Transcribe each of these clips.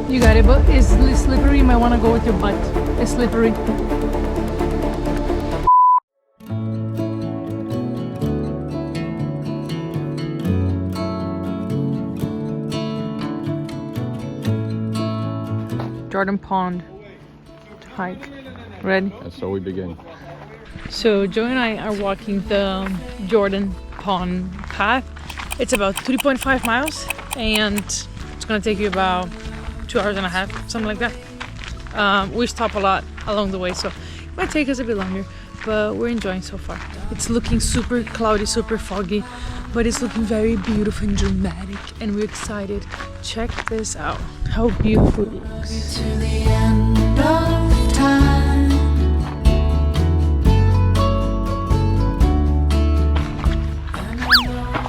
You got it, but it's slippery. You might want to go with your butt. It's slippery. Jordan Pond hike. Ready? And so we begin. So Joe and I are walking the Jordan Pond path. It's about 3.5 miles and it's gonna take you about 2 hours and a half, something like that. We stop a lot along the way, so it might take us a bit longer, but we're enjoying so far. It's looking super cloudy, super foggy, but it's looking very beautiful and dramatic, and we're excited. Check this out, how beautiful it looks. To the end of time.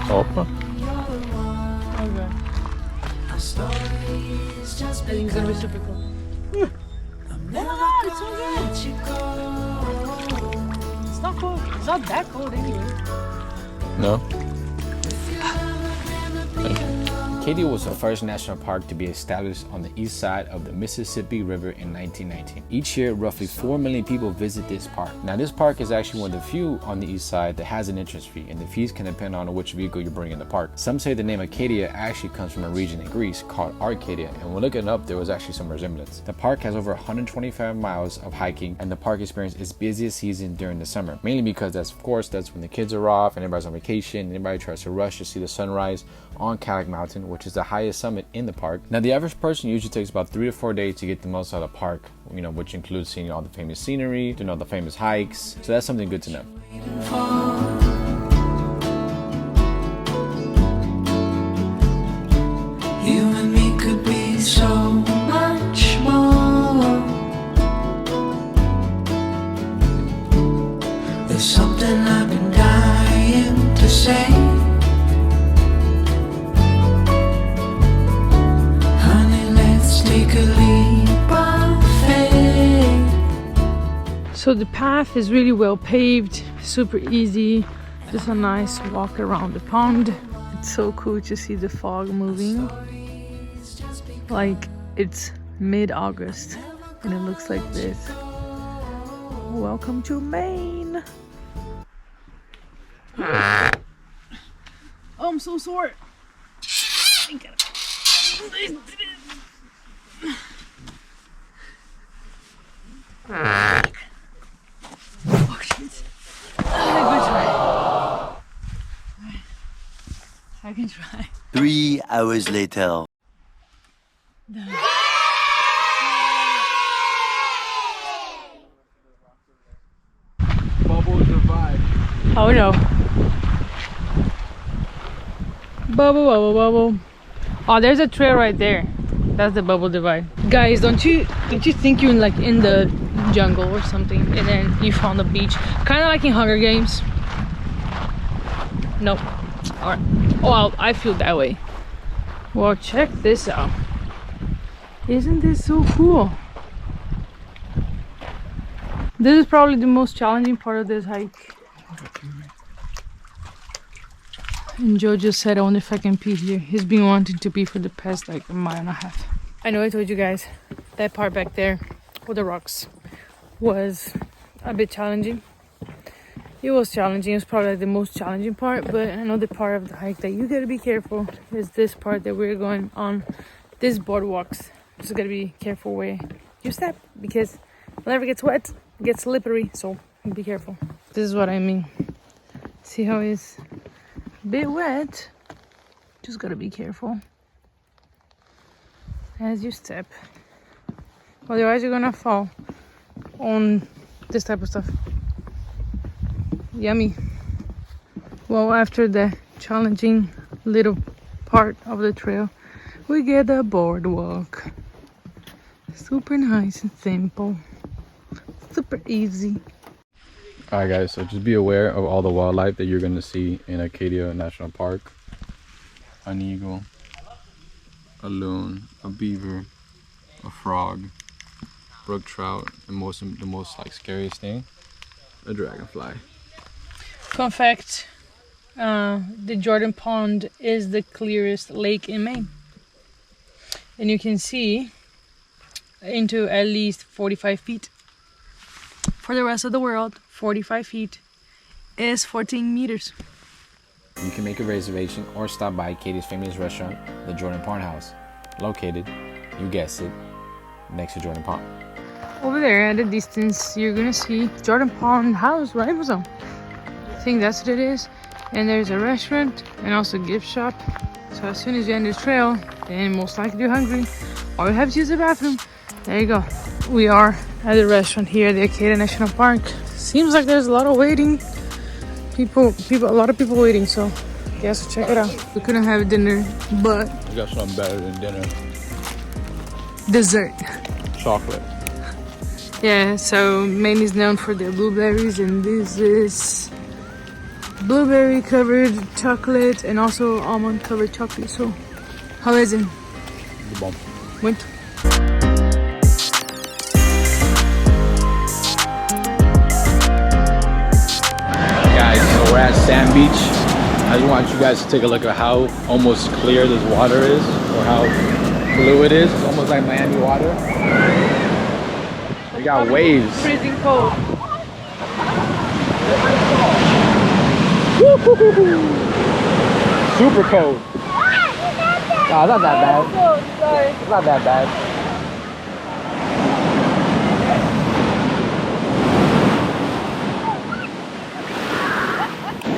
Opa. Okay. I think it's gonna be super cool. It's so good. It's not cold. It's not that cold anyway. No? Acadia was the first national park to be established on the east side of the Mississippi River in 1919. Each year, roughly 4 million people visit this park. Now, this park is actually one of the few on the east side that has an entrance fee, and the fees can depend on which vehicle you bring in the park. Some say the name Acadia actually comes from a region in Greece called Arcadia, and when looking it up, there was actually some resemblance. The park has over 125 miles of hiking, and the park experiences its busiest season during the summer, mainly because that's when the kids are off and everybody's on vacation, and everybody tries to rush to see the sunrise on Cadillac Mountain, which is the highest summit in the park. Now, the average person usually takes about 3 to 4 days to get the most out of the park, which includes seeing all the famous scenery, doing all the famous hikes. So that's something good to know. You and me could be so much more. There's something I've been dying to say. Take a leap of faith. So the path is really well paved, super easy, just a nice walk around the pond. It's so cool to see the fog moving. Like it's mid-August and it looks like this. Welcome to Maine. Oh, I'm so sore. Oh shit. I can try. 3 hours later. Bubble divide. Oh no. Bubble, bubble, bubble. Oh, there's a trail right there. That's the bubble divide. Guys, don't you think you're in the jungle or something and then you found a beach? Kind of like in Hunger Games. Nope. Alright. Oh, I feel that way. Well, check this out. Isn't this so cool? This is probably the most challenging part of this hike. And Joe just said, I wonder if I can pee here. He's been wanting to pee for the past like a mile and a half. I know I told you guys that part back there with the rocks was a bit challenging. It was challenging. It was probably like the most challenging part, but another part of the hike that you gotta be careful is this part that we're going on, this boardwalks. Just gotta be careful where you step because whenever it gets wet, it gets slippery, so be careful. This is what I mean. See how it's a bit wet? Just gotta be careful as you step. Otherwise you're gonna fall on this type of stuff. Yummy. Well, after the challenging little part of the trail, we get a boardwalk. Super nice and simple. Super easy. Alright guys, so just be aware of all the wildlife that you're going to see in Acadia National Park. An eagle, a loon, a beaver, a frog, brook trout, and the most like scariest thing, a dragonfly. Fun fact, the Jordan Pond is the clearest lake in Maine. And you can see into at least 45 feet. For the rest of the world, 45 feet is 14 meters. You can make a reservation or stop by Acadia's famous restaurant, the Jordan Pond House, located, you guessed it, next to Jordan Pond. Over there at a distance, you're gonna see Jordan Pond House, right? I think that's what it is. And there's a restaurant and also a gift shop. So as soon as you end the trail, then most likely you're hungry or you have to use the bathroom. There you go. We are at the restaurant here at the Acadia National Park. Seems like there's a lot of waiting. A lot of people waiting, so I guess we'll check it out. We couldn't have dinner, but We got something better than dinner. dessert. Chocolate. Yeah, so Maine is known for their blueberries, and this is blueberry covered chocolate and also almond covered chocolate. So, how is it? Bom. Muito. Guys, so we're at Sand Beach. I just want you guys to take a look at how almost clear this water is, or how blue it is. It's almost like Miami water. We got waves. Freezing cold. Super cold. Oh, it's not that bad. It's not that bad.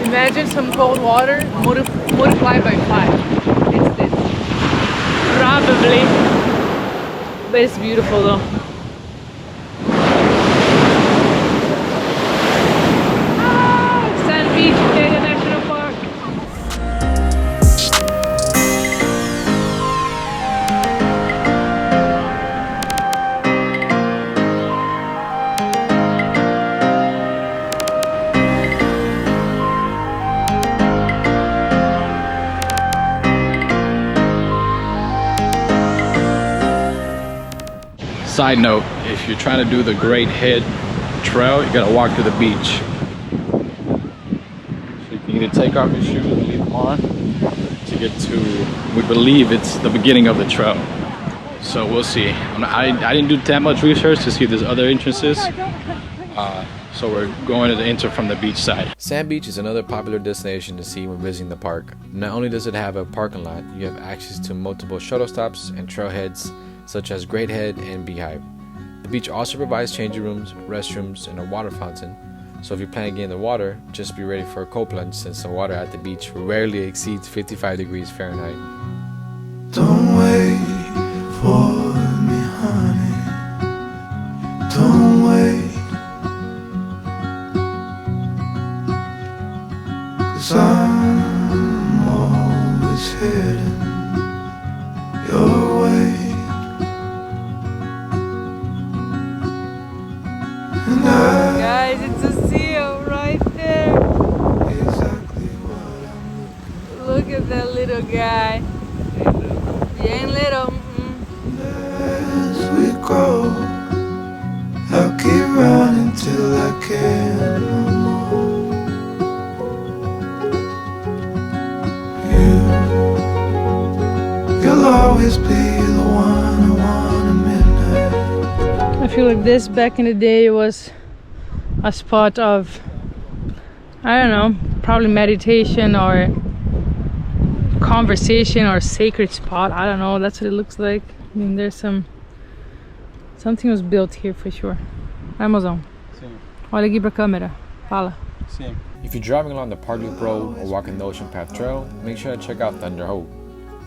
Imagine some cold water multiplied by 5. It's this. Probably. But it's beautiful though. Sand Beach, Acadia National Park. Side note, if you're trying to do the Great Head Trail, you gotta walk to the beach. So you can either take off your shoes and leave them on to get to, we believe it's the beginning of the trail. So we'll see. I didn't do that much research to see if there's other entrances. So we're going to enter from the beach side. Sand Beach is another popular destination to see when visiting the park. Not only does it have a parking lot, you have access to multiple shuttle stops and trailheads such as Great Head and Beehive. The beach also provides changing rooms, restrooms, and a water fountain. So if you plan to get in the water, just be ready for a cold plunge since the water at the beach rarely exceeds 55 degrees Fahrenheit. Don't wait for me, honey. Don't wait. 'Cause I'm always heading your way. And I Guys, it's a seal right there. exactly what I'm Look at that little guy. He ain't little. as we go. I'll keep running till I can't no more. You'll always be the one I want at midnight. I feel like this back in the day was a spot of, I don't know, probably meditation or conversation or sacred spot. I don't know. That's what it looks like. I mean, there's something was built here for sure. Vai, mozão. Sim, Olha aqui pra câmera. Fala. sim. If you're driving along the Park Loop Road or walking the Ocean Path Trail, make sure to check out Thunder Hole.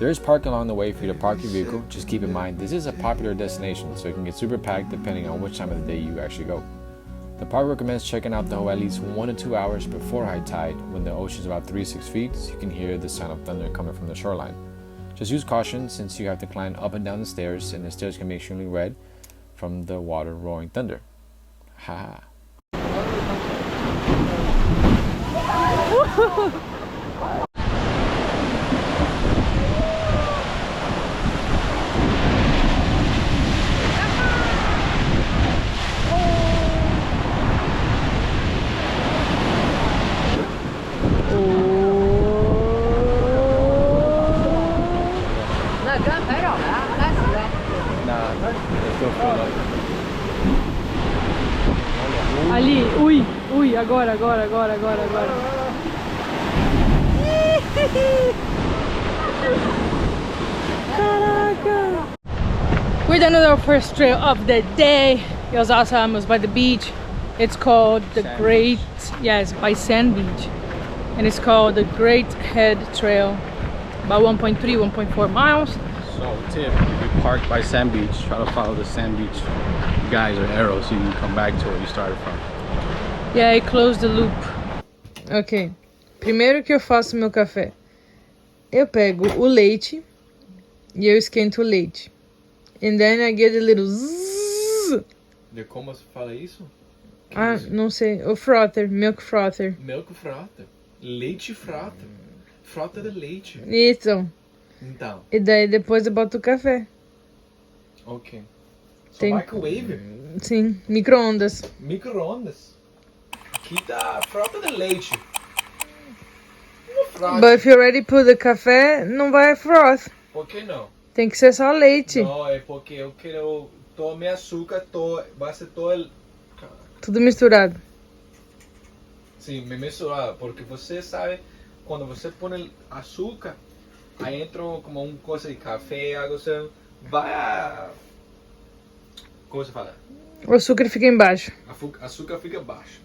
There is parking along the way for you to park your vehicle. Just keep in mind this is a popular destination, so it can get super packed depending on which time of the day you actually go. The park recommends checking out the hole at least 1 to 2 hours before high tide when the ocean is about 3 to 6 feet, so you can hear the sound of thunder coming from the shoreline. Just use caution since you have to climb up and down the stairs, and the stairs can be extremely red from the water roaring thunder. Ha. Still fill up. Ali, ui, agora. Caraca! We're done with our first trail of the day. It was awesome. It was by the beach. It's called the Great, yes, by Sand Beach. And it's called the Great Head Trail. About 1.3, 1.4 miles. So tip, if you park by Sand Beach, try to follow the Sand Beach guys or arrows so you can come back to where you started from. Yeah, I closed the loop. Ok. Primeiro que eu faço meu café. Eu pego o leite e eu esquento o leite. And then I get a little zzz. De como se fala isso? Ah, não sei. O frother, milk frother. Milk frota. Leite frota. Frota de leite. Isso. Então. E daí depois eu boto o café. Ok. So Tem- microwave? Sim, micro-ondas. Micro-ondas. Aqui tá frota de leite. Uma frota. But if you already put the café, não vai froth. Por que não? Tem que ser só leite. Não, é porque eu quero tomar açúcar, vai ser todo. Tudo misturado. Sim, me misturar, porque você sabe, quando você põe açúcar, aí entra como uma coisa de café, água, você vai a... Como você fala? O açúcar fica embaixo. Açúcar fica baixo.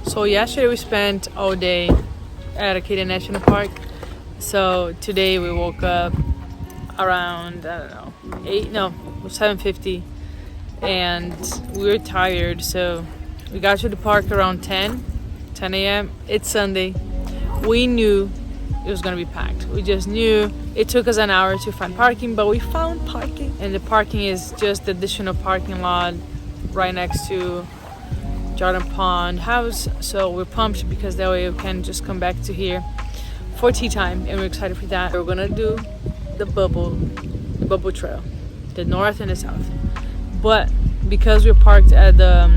So yesterday we spent all day at Acadia National Park. So today we woke up around, I don't know, 7:50, and we were tired, so we got to the park around 10 a.m. It's Sunday. We knew it was gonna be packed. We just knew. It took us an hour to find parking, but we found parking, and the parking is just the additional parking lot right next to Jordan Pond house. So we're pumped because that way we can just come back to here for tea time, and we're excited for that. We're gonna do the bubble trail, the north and the south. But because we're parked at the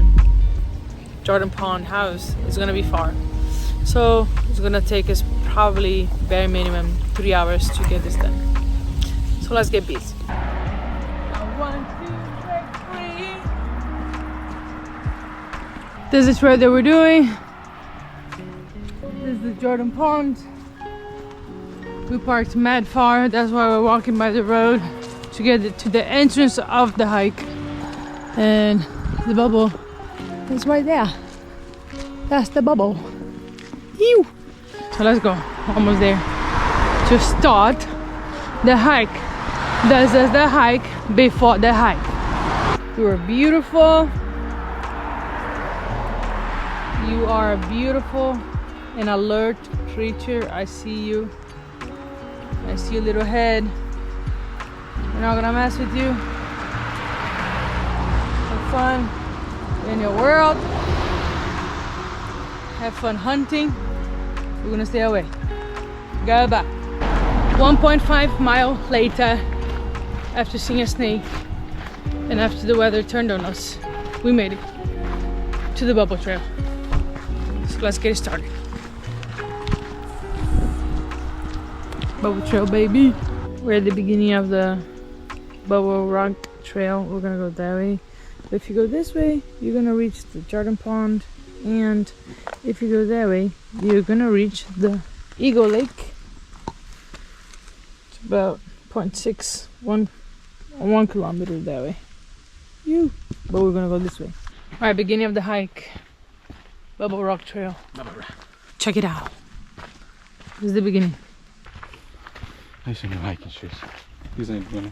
Jordan Pond house, it's gonna be far. So it's gonna take us probably bare minimum 3 hours to get this done. So let's get busy. 1, 2, 3. This is the trail that we're doing. This is the Jordan Pond. We parked mad far, that's why we're walking by the road to get to the entrance of the hike. And the bubble is right there. That's the bubble. Ew. So let's go, almost there. To start the hike. This is the hike before the hike. You are beautiful. You are a beautiful and alert creature. I see you. I see your little head. We're not gonna mess with you. Have fun in your world. Have fun hunting. We're gonna stay away. Go back. 1.5 mile later, after seeing a snake and after the weather turned on us, we made it to the bubble trail. So let's get it started. Bubble trail, baby. We're at the beginning of the Bubble Rock Trail. We're gonna go that way. But if you go this way, you're gonna reach the Jordan Pond, and if you go that way, you're gonna reach the Eagle Lake. It's about 1 kilometer that way. But we're gonna go this way. All right, beginning of the hike, Bubble Rock Trail. Check it out. This is the beginning. Nice new hiking shoes. These ain't gonna.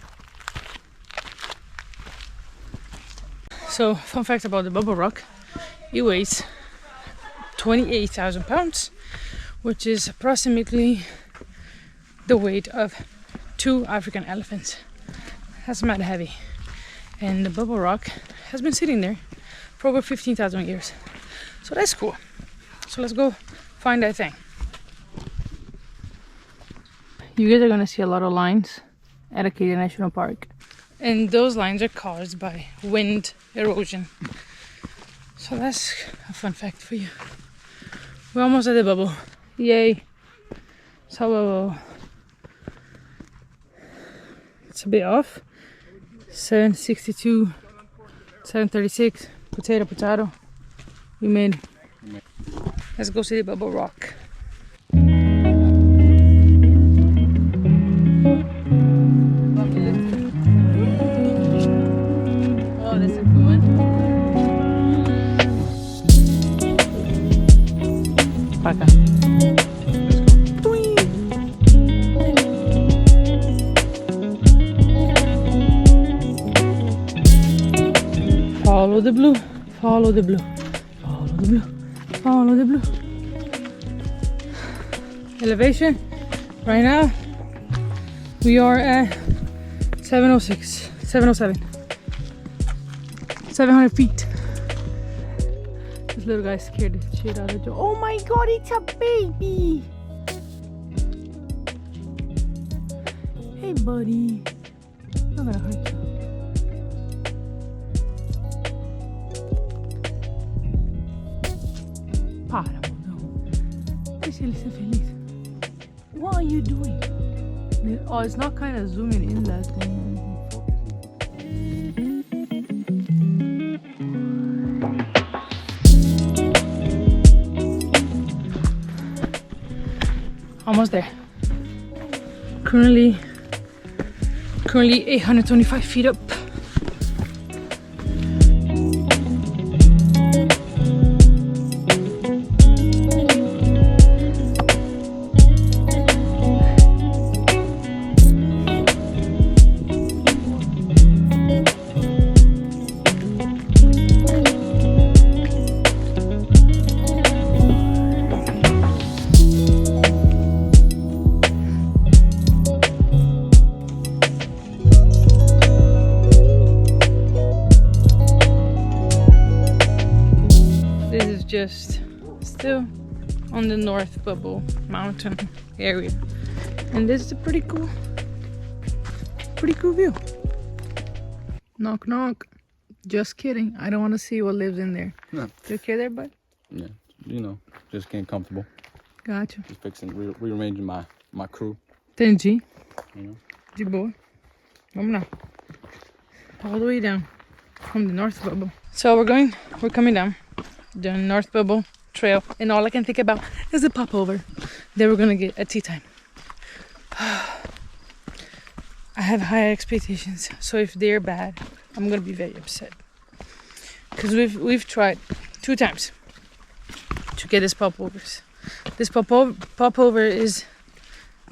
So, fun fact about the Bubble Rock, it weighs 28,000 pounds, which is approximately the weight of 2 African elephants. That's mad heavy. And the Bubble Rock has been sitting there for over 15,000 years. So that's cool. So let's go find that thing. You guys are gonna see a lot of lines at Acadia National Park. And those lines are caused by wind erosion. So that's a fun fact for you. We're almost at the bubble. Yay. So it's a bit off. 762, 736. Potato. We made. Let's go see the Bubble Rock. Oh, that's a good one. Paca. Follow the blue, follow the blue, follow the blue, follow the blue. Elevation, right now, we are at 706, 707, 700 feet. This little guy scared the shit out of Joe. Oh my God, it's a baby. Hey buddy, I'm not gonna hurt you. Para, mudão. Deixa ele ser feliz. What are you doing? Oh, it's not kind of zooming in that thing. Almost there. Currently 825 feet up. Just still on the North Bubble Mountain area, and this is a pretty cool view. Knock knock. Just kidding. I don't want to see what lives in there. No. You okay there, bud? Yeah, you know, just getting comfortable. Gotcha. Just fixing, rearranging my crew. Entendi. You know. De boa. Vamos lá. All the way down from the North Bubble. So we're coming down the North Bubble Trail, and all I can think about is a popover. Then we're gonna get a tea time. I have high expectations, so if they're bad, I'm gonna be very upset. Because we've tried 2 times to get this popovers. This popover is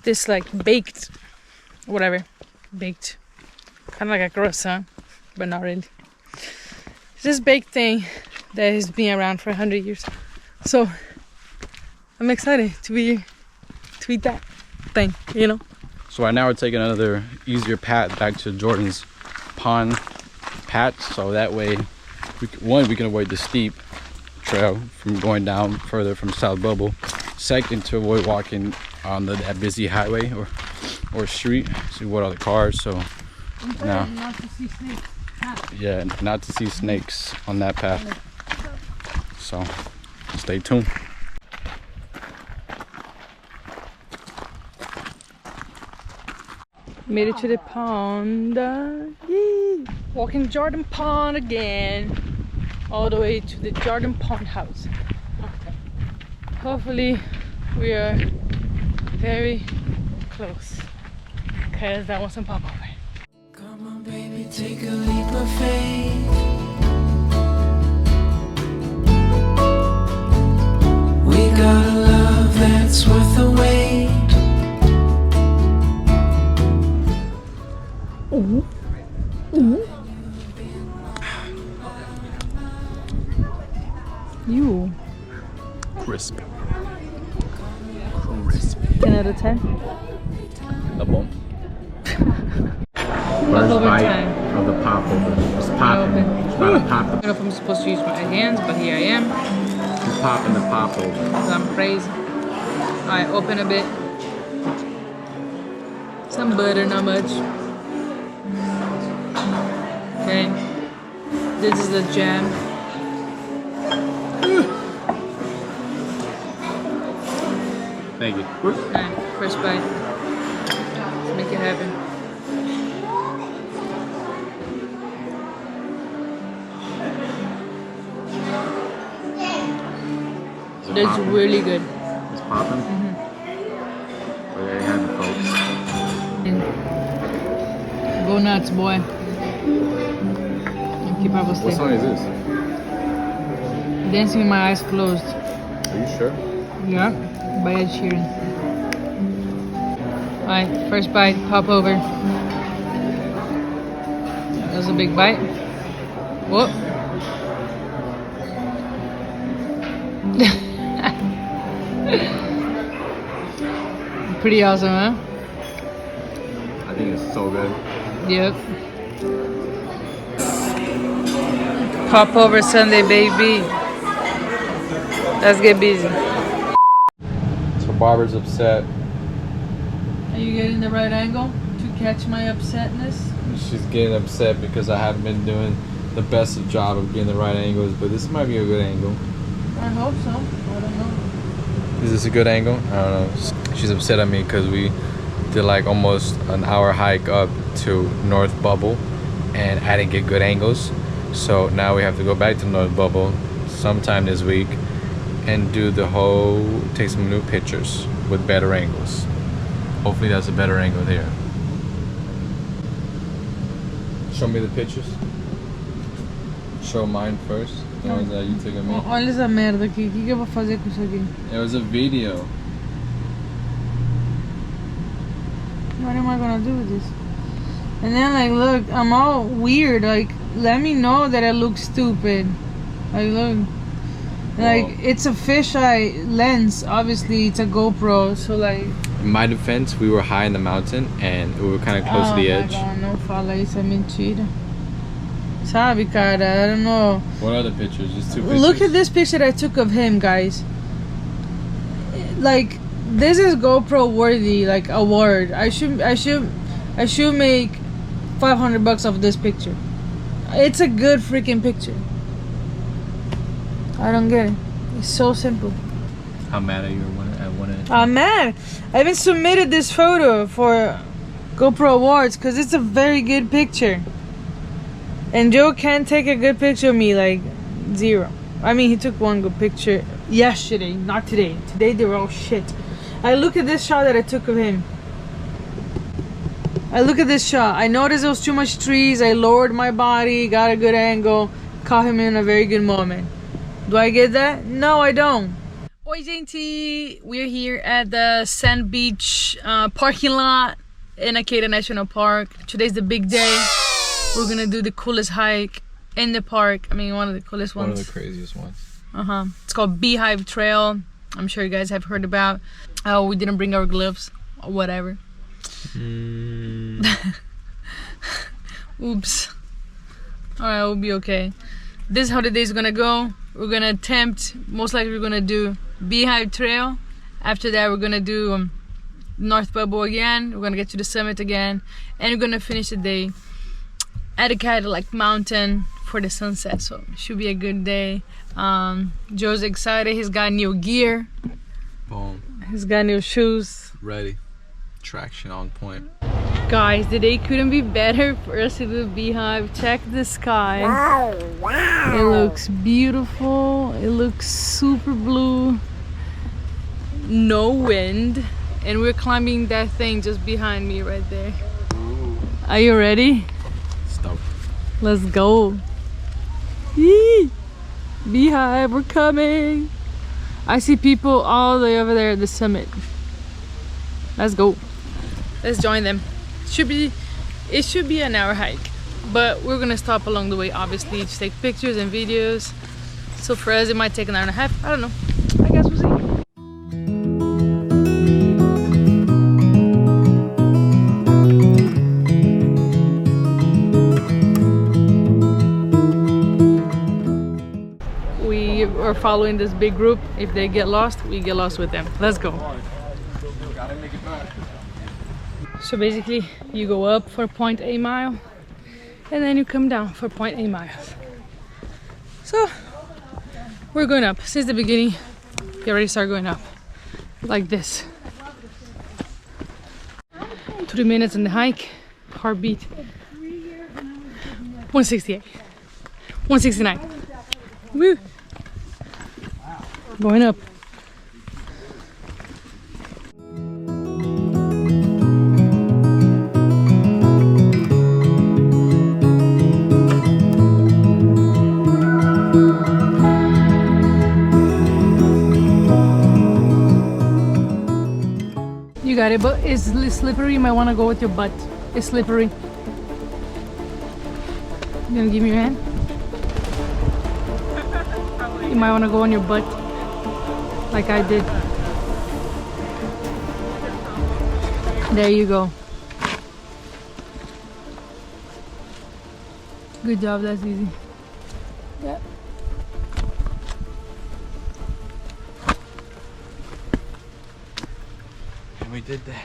this like baked, whatever, baked, kind of like a croissant, but not really. It's this baked thing that has been around for 100 years. So I'm excited to eat that thing, you know. So right now we're taking another easier path back to Jordan's pond patch, so that way we can avoid the steep trail from going down further from South Bubble. Second, to avoid walking on that busy highway or street to avoid all the cars. So now, not to see snakes. yeah, not to see snakes on that path. So stay tuned. Made it to the pond. Yay. Walking Jordan Pond again. All the way to the Jordan Pond house. Hopefully we are very close, because that was a popover. Come on, baby, take a leap of faith. We got a love that's worth the wait. Ooh. Ooh. You. Crisp. 10 out of 10. A bump. First bite time. of the popover. It's popping. It's about to pop. I don't know if I'm supposed to use my hands, but here I am. It's popping the popover. I'm crazy. I open a bit. Some butter, not much. Okay. This is the jam. Thank you. Alright, first bite. Let's make it happen. That's really good. It's popping? Mm-hmm. Well, there you have it, folks. Go nuts, boy. And keep up with What song is this? Dancing with My Eyes Closed. Are you sure? Yeah, by Ed Sheeran. Alright, first bite, pop over. That was a big bite. Whoop. Pretty awesome, huh? I think it's so good. Yep. Pop over Sunday, baby. Let's get busy. So Barbara's upset. Are you getting the right angle to catch my upsetness? She's getting upset because I haven't been doing the best job of getting the right angles, but this might be a good angle. I hope so. I don't know. Is this a good angle? I don't know. She's upset at me because we did like almost an hour hike up to North Bubble and I didn't get good angles. So now we have to go back to North Bubble sometime this week and do the whole, take some new pictures with better angles. Hopefully that's a better angle there. Show me the pictures. Show mine first. The ones that you took of me. Olha essa merda aqui. O que eu vou fazer com isso aqui? It was a video. What am I gonna do with this? And then like, look, I'm all weird. Like, let me know that I look stupid. Like, look. Like, Well, it's a fisheye lens. Obviously, it's a GoPro. So like. in my defense, we were high in the mountain and we were kind of close to the edge. Oh my God, não fala isso, é mentira. Sabe, cara, I don't know. What other pictures? Just two pictures? Look at this picture I took of him, guys. Like, this is GoPro worthy, like award. I should make $500 off this picture. It's a good freaking picture. I don't get it. It's so simple. How mad are you at one of I'm mad. I even submitted this photo for GoPro Awards because it's a very good picture. And Joe can't take a good picture of me, like, zero. I mean, he took one good picture yesterday, not today. Today they were all shit. I look at this shot that I took of him. I look at this shot. I noticed there was too much trees. I lowered my body, got a good angle, caught him in a very good moment. Do I get that? No, I don't. Oi, gente! We're here at the Sand Beach parking lot in Acadia National Park. Today's the big day. We're gonna do the coolest hike in the park. I mean, one of the coolest ones. One of the craziest ones. It's called Beehive Trail. I'm sure you guys have heard about. Oh, we didn't bring our gloves or whatever. Oops. Alright, we'll be okay. This is how the day is gonna go. We're gonna attempt, most likely we're gonna do Beehive Trail. After that, we're gonna do North Bubble again. We're gonna get to the summit again. And we're gonna finish the day at a Cadillac Mountain for the sunset. So it should be a good day. Joe's excited. He's got new gear. Boom. He's got new shoes. Ready. Traction on point. Guys, the day couldn't be better for us to do Beehive. Check the sky. It looks beautiful. It looks super blue. No wind. And we're climbing that thing just behind me right there. Are you ready? Stoked. Let's go. Yee! Beehive, we're coming. I see people all the way over there at the summit. Let's go. Let's join them. It should be an hour hike, but we're gonna stop along the way, obviously, to take pictures and videos. So for us, it might take an hour and a half. I don't know. I guess we'll see. We are following this big group. If they get lost, we get lost with them. Let's go. So basically, you go up for 0.8 mile, and then you come down for 0.8 miles. So we're going up since the beginning. You already start going up like this. 3 minutes on the hike. Heartbeat 168, 169. Woo! Going up. You got it, but it's slippery. You might want to go with your butt. It's slippery. You gonna give me your hand? You might want to go on your butt, like I did. There you go. Good job. That's easy. Yeah. And we did that.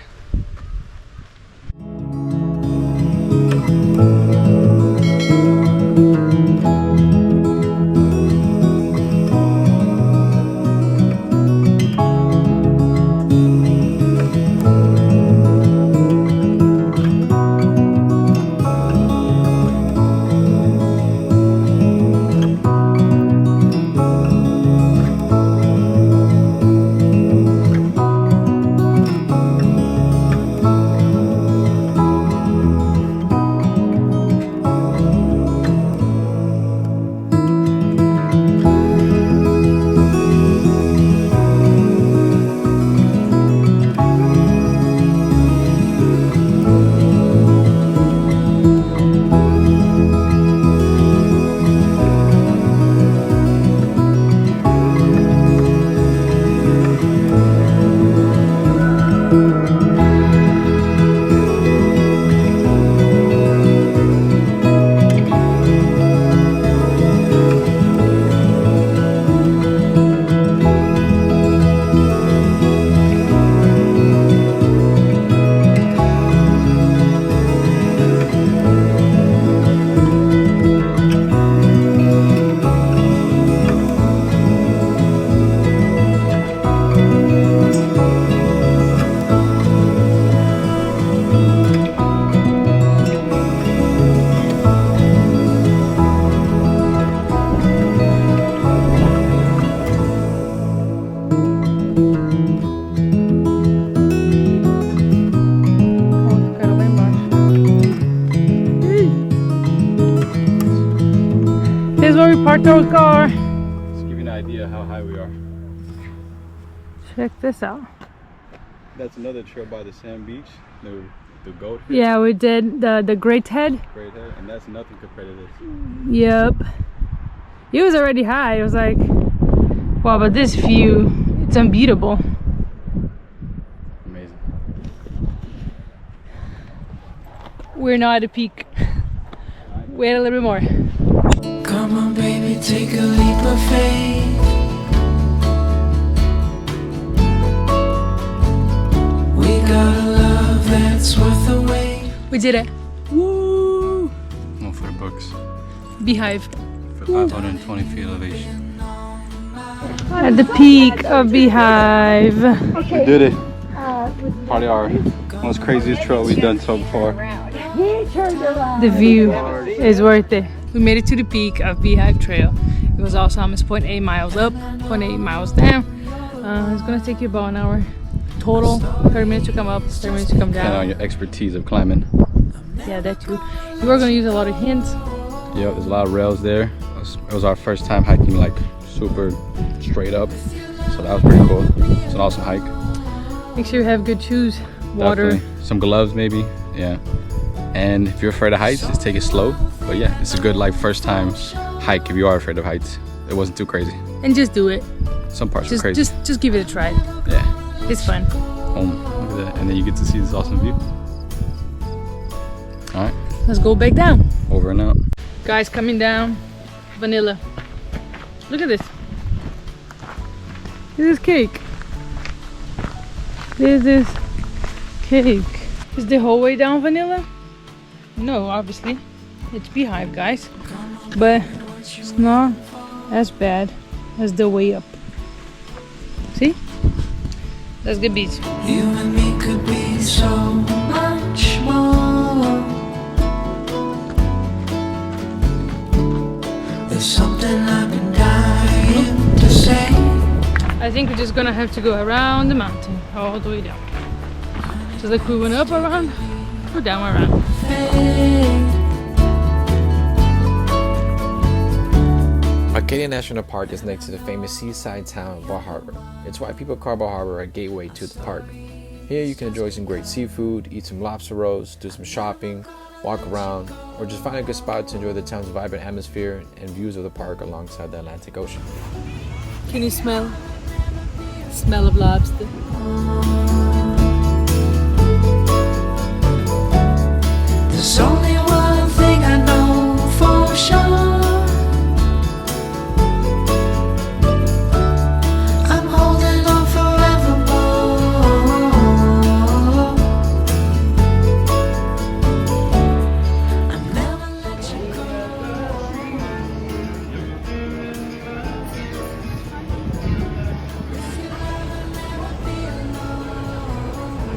This is where we parked our car. Let's give you an idea how high we are. Check this out. That's another trail by the sand beach. The goat. Yeah, we did the Great Head. Great head, and that's nothing compared to this. Yep. It was already high. It was like, wow, but this view, it's unbeatable. Amazing. We're now at the peak. Wait a little bit more. Come on, baby, take a leap of faith. We got a love that's worth the wait. We did it. Woo! One for the books. Beehive. For 520 feet elevation. At the peak of Beehive. We did it. Probably our most craziest trail we've done so far. The view is worth it. We made it to the peak of Beehive Trail. It was awesome. It's 0.8 miles up, 0.8 miles down. It's gonna take you about an hour total. 30 minutes to come up, 30 minutes to come Depending on down. your expertise of climbing. Yeah, that too. You are gonna use a lot of hints. Yep, there's a lot of rails there. It was our first time hiking like super straight up, so that was pretty cool. It's an awesome hike. Make sure you have good shoes, water. Definitely. Some gloves maybe, yeah. And if you're afraid of heights, just take it slow. But yeah, it's a good like first time hike if you are afraid of heights. It wasn't too crazy. And just do it. Some parts were crazy. Just give it a try. Yeah. It's fun. Look at that. And then you get to see this awesome view. Alright, Let's go back down. over and out. Guys, coming down. Vanilla. Look at this. This is cake. This is cake. Is the whole way down vanilla? No, obviously. It's Beehive, guys. But it's not as bad as the way up. See? That's good beats. You and me could be so much I think we're just gonna have to go around the mountain, all the way down. Just like we went up around, or down around. Acadia National Park is next to the famous seaside town of Bar Harbor. It's why people call Bar Harbor a gateway to the park. Here you can enjoy some great seafood, eat some lobster rolls, do some shopping, walk around, or just find a good spot to enjoy the town's vibrant atmosphere and views of the park alongside the Atlantic Ocean. Can you smell? Smell of lobster. There's only one thing I know for sure. I'm holding on forevermore. I'll never let you go.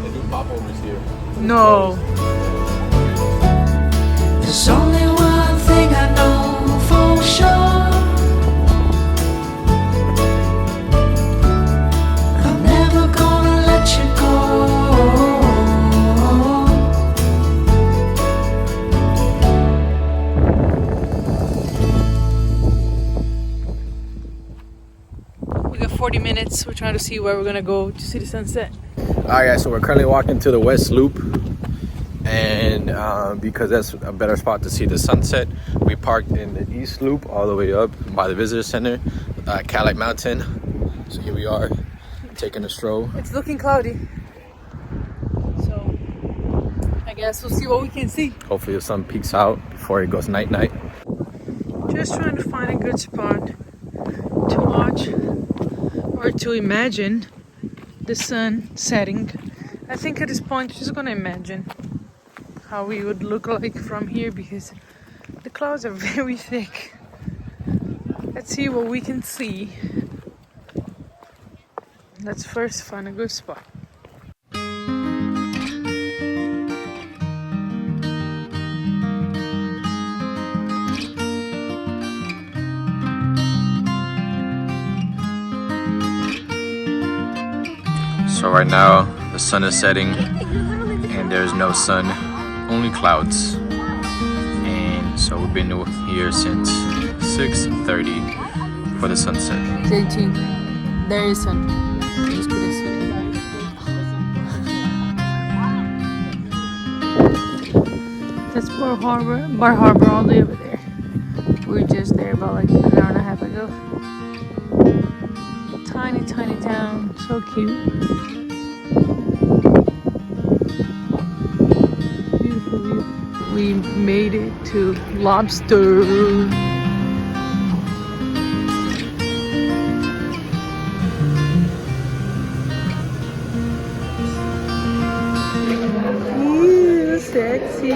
They do popovers here. No. There's only one thing I know for sure. I'm never gonna let you go. We got 40 minutes. We're trying to see where we're gonna go to see the sunset. Alright guys, so we're currently walking to the West Loop, and because that's a better spot to see the sunset, we parked in the East Loop all the way up by the visitor center, Cadillac Mountain. So here we are, taking a stroll. It's looking cloudy, so I guess we'll see what we can see. Hopefully the sun peeks out before it goes night-night. Just trying to find a good spot to watch or to imagine the sun setting. I think at this point I'm just gonna imagine how we would look like from here because the clouds are very thick. Let's see what we can see. Let's first find a good spot. So right now the sun is setting and there's no sun, only clouds. And so we've been here since 6:30 for the sunset. 18. There is sun. Just couldn't see it. That's Bar Harbor all the way over there. We were just there about like an hour and a half ago. Tiny, tiny town. So cute. Beautiful view. We made it to Lobster. Ew, sexy.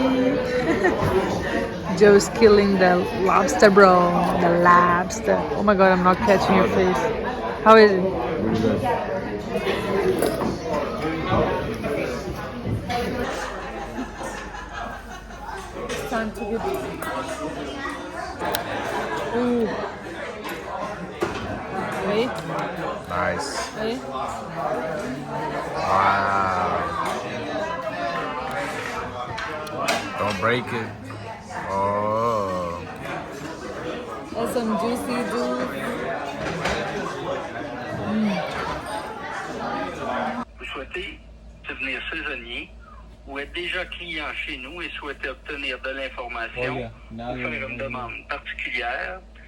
Joe's killing the lobster, bro. The lobster. Oh my god, I'm not catching your face. How is it? It's time to get. Ooh. Ready? Nice. Ready? Wow. Don't break it. Oh. That's some juicy juice. Vous souhaitez devenir saisonnier ou être déjà client chez nous et souhaitez obtenir de l'information ou faire une demande particulière,